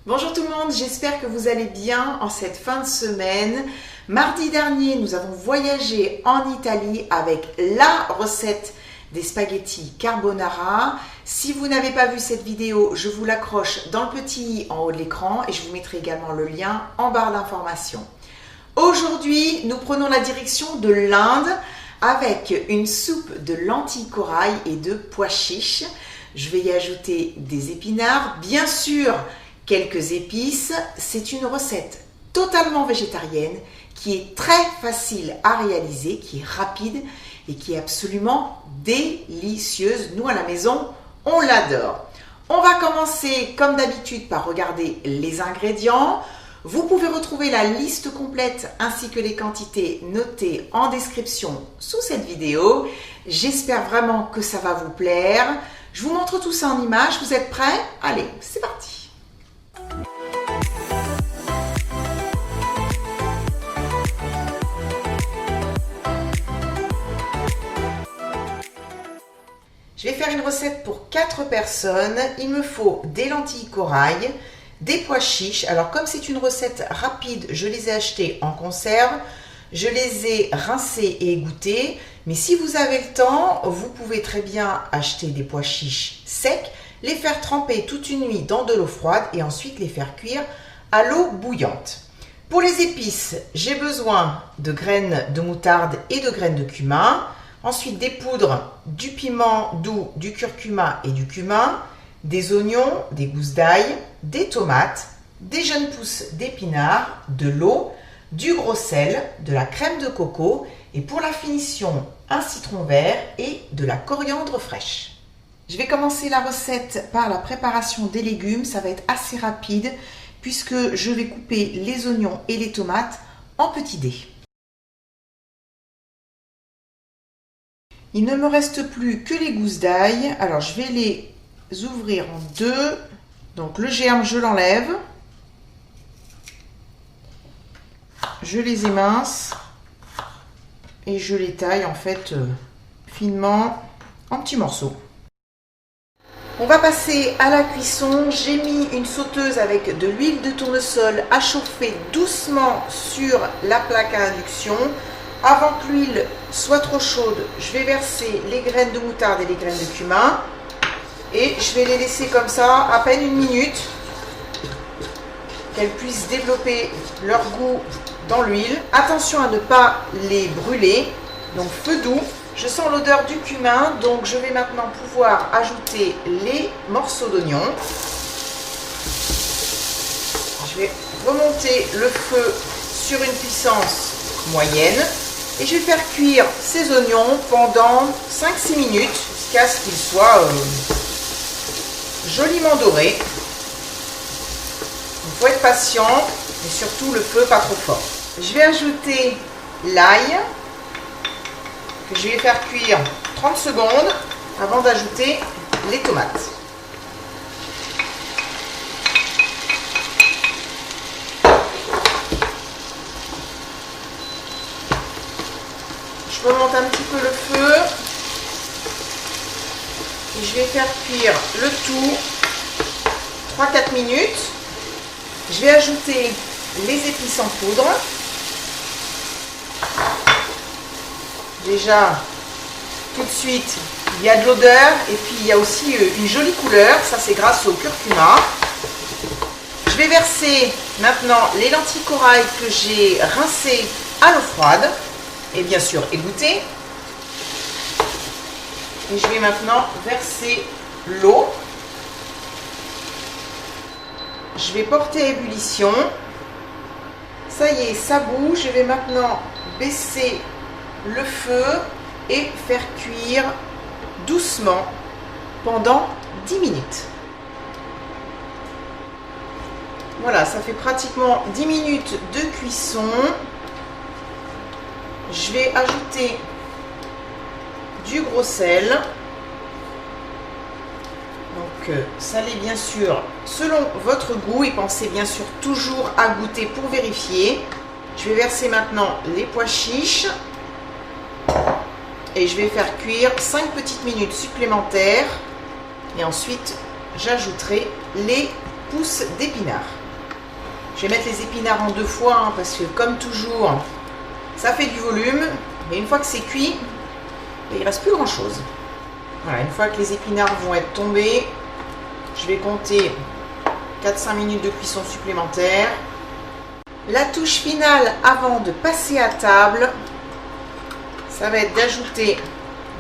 Bonjour tout le monde, j'espère que vous allez bien en cette fin de semaine. Mardi dernier, nous avons voyagé en Italie avec la recette des spaghettis carbonara. Si vous n'avez pas vu cette vidéo, je vous l'accroche dans le petit i en haut de l'écran et je vous mettrai également le lien en barre d'information. Aujourd'hui, nous prenons la direction de l'Inde avec une soupe de lentilles corail et de pois chiches. Je vais y ajouter des épinards, bien sûr quelques épices. C'est une recette totalement végétarienne qui est très facile à réaliser, qui est rapide et qui est absolument délicieuse. Nous à la maison, on l'adore. On va commencer comme d'habitude par regarder les ingrédients. Vous pouvez retrouver la liste complète ainsi que les quantités notées en description sous cette vidéo. J'espère vraiment que ça va vous plaire. Je vous montre tout ça en images. Vous êtes prêts? Allez, c'est parti! Je vais faire une recette pour 4 personnes. Il me faut des lentilles corail, des pois chiches. Alors comme c'est une recette rapide, je les ai achetés en conserve. Je les ai rincés et égouttés. Mais si vous avez le temps, vous pouvez très bien acheter des pois chiches secs, les faire tremper toute une nuit dans de l'eau froide et ensuite les faire cuire à l'eau bouillante. Pour les épices, j'ai besoin de graines de moutarde et de graines de cumin. Ensuite, des poudres, du piment doux, du curcuma et du cumin, des oignons, des gousses d'ail, des tomates, des jeunes pousses d'épinards, de l'eau, du gros sel, de la crème de coco et pour la finition, un citron vert et de la coriandre fraîche. Je vais commencer la recette par la préparation des légumes. Ça va être assez rapide puisque je vais couper les oignons et les tomates en petits dés. Il ne me reste plus que les gousses d'ail. Alors, je vais les ouvrir en deux. Donc, le germe, je l'enlève. Je les émince. Et je les taille, en fait, finement en petits morceaux. On va passer à la cuisson. J'ai mis une sauteuse avec de l'huile de tournesol à chauffer doucement sur la plaque à induction. Avant que l'huile soit trop chaude, je vais verser les graines de moutarde et les graines de cumin. Et je vais les laisser comme ça, à peine une minute, qu'elles puissent développer leur goût dans l'huile. Attention à ne pas les brûler, donc feu doux. Je sens l'odeur du cumin, donc je vais maintenant pouvoir ajouter les morceaux d'oignon. Je vais remonter le feu sur une puissance moyenne. Et je vais faire cuire ces oignons pendant 5-6 minutes jusqu'à ce qu'ils soient joliment dorés. Il faut être patient et surtout le feu pas trop fort. Je vais ajouter l'ail que je vais faire cuire 30 secondes avant d'ajouter les tomates. Je remonte un petit peu le feu et je vais faire cuire le tout 3-4 minutes. Je vais ajouter les épices en poudre. Déjà, tout de suite, il y a de l'odeur et puis il y a aussi une jolie couleur. Ça, c'est grâce au curcuma. Je vais verser maintenant les lentilles corail que j'ai rincées à l'eau froide. Et bien sûr égoutter. Et je vais maintenant verser l'eau. Je vais porter à ébullition. Ça y est, ça bout. Je vais maintenant baisser le feu et faire cuire doucement pendant 10 minutes. Voilà, ça fait pratiquement 10 minutes de cuisson. Je vais ajouter du gros sel, donc salé bien sûr selon votre goût et pensez bien sûr toujours à goûter pour vérifier. Je vais verser maintenant les pois chiches et je vais faire cuire 5 petites minutes supplémentaires et ensuite j'ajouterai les pousses d'épinards. Je vais mettre les épinards en 2 fois hein, parce que comme toujours, ça fait du volume. Mais une fois que c'est cuit, il ne reste plus grand chose. Voilà, une fois que les épinards vont être tombés, je vais compter 4-5 minutes de cuisson supplémentaire. La touche finale avant de passer à table, ça va être d'ajouter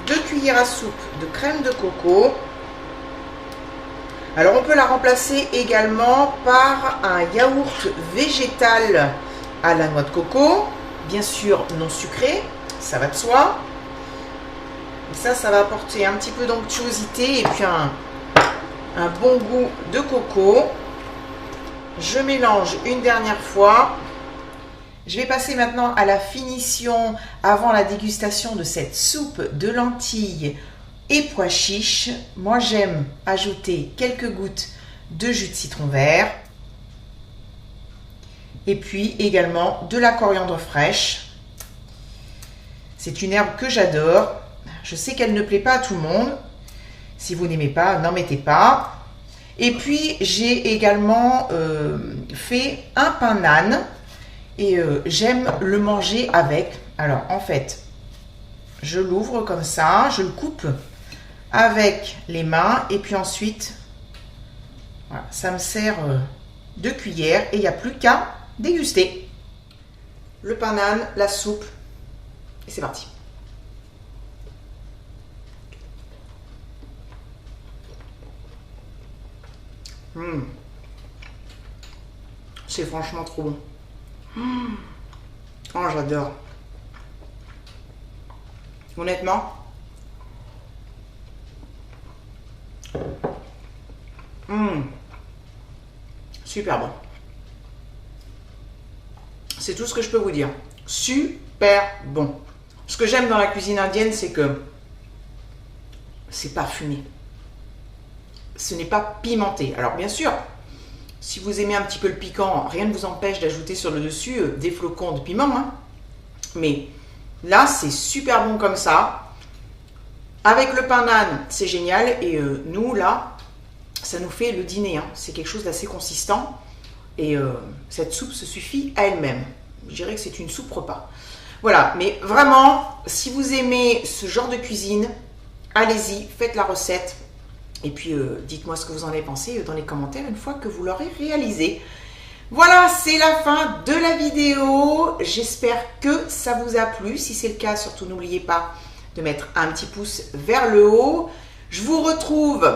2 cuillères à soupe de crème de coco. Alors on peut la remplacer également par un yaourt végétal à la noix de coco, bien sûr non sucré, ça va de soi. Et ça va apporter un petit peu d'onctuosité et puis un bon goût de coco. Je mélange une dernière fois. Je vais passer maintenant à la finition avant la dégustation de cette soupe de lentilles et pois chiches. Moi, j'aime ajouter quelques gouttes de jus de citron vert et puis également de la coriandre fraîche. C'est une herbe que j'adore. Je sais qu'elle ne plaît pas à tout le monde. Si vous n'aimez pas, n'en mettez pas. Et puis, j'ai également fait un pain nan et j'aime le manger avec. Alors, en fait, je l'ouvre comme ça, je le coupe avec les mains et puis ensuite, voilà, ça me sert de cuillère et il n'y a plus qu'à déguster. Le pain nan, la soupe et c'est parti. C'est franchement trop bon. Oh, j'adore. Honnêtement. Super bon. C'est tout ce que je peux vous dire. Super bon. Ce que j'aime dans la cuisine indienne, c'est que c'est parfumé. Ce n'est pas pimenté. Alors bien sûr, si vous aimez un petit peu le piquant, rien ne vous empêche d'ajouter sur le dessus des flocons de piment. Hein. Mais là, c'est super bon comme ça. Avec le pain nan, c'est génial. Et nous, là, ça nous fait le dîner. Hein. C'est quelque chose d'assez consistant. Et cette soupe se suffit à elle-même. Je dirais que c'est une soupe repas. Voilà, mais vraiment, si vous aimez ce genre de cuisine, allez-y, faites la recette. Et puis, dites-moi ce que vous en avez pensé dans les commentaires une fois que vous l'aurez réalisé. Voilà, c'est la fin de la vidéo. J'espère que ça vous a plu. Si c'est le cas, surtout n'oubliez pas de mettre un petit pouce vers le haut. Je vous retrouve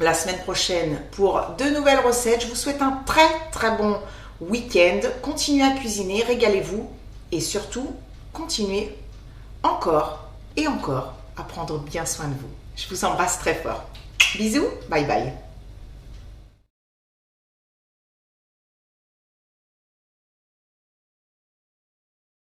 la semaine prochaine pour de nouvelles recettes. Je vous souhaite un très très bon week-end. Continuez à cuisiner, régalez-vous et surtout, continuez encore et encore à prendre bien soin de vous. Je vous embrasse très fort. Bisous, bye bye.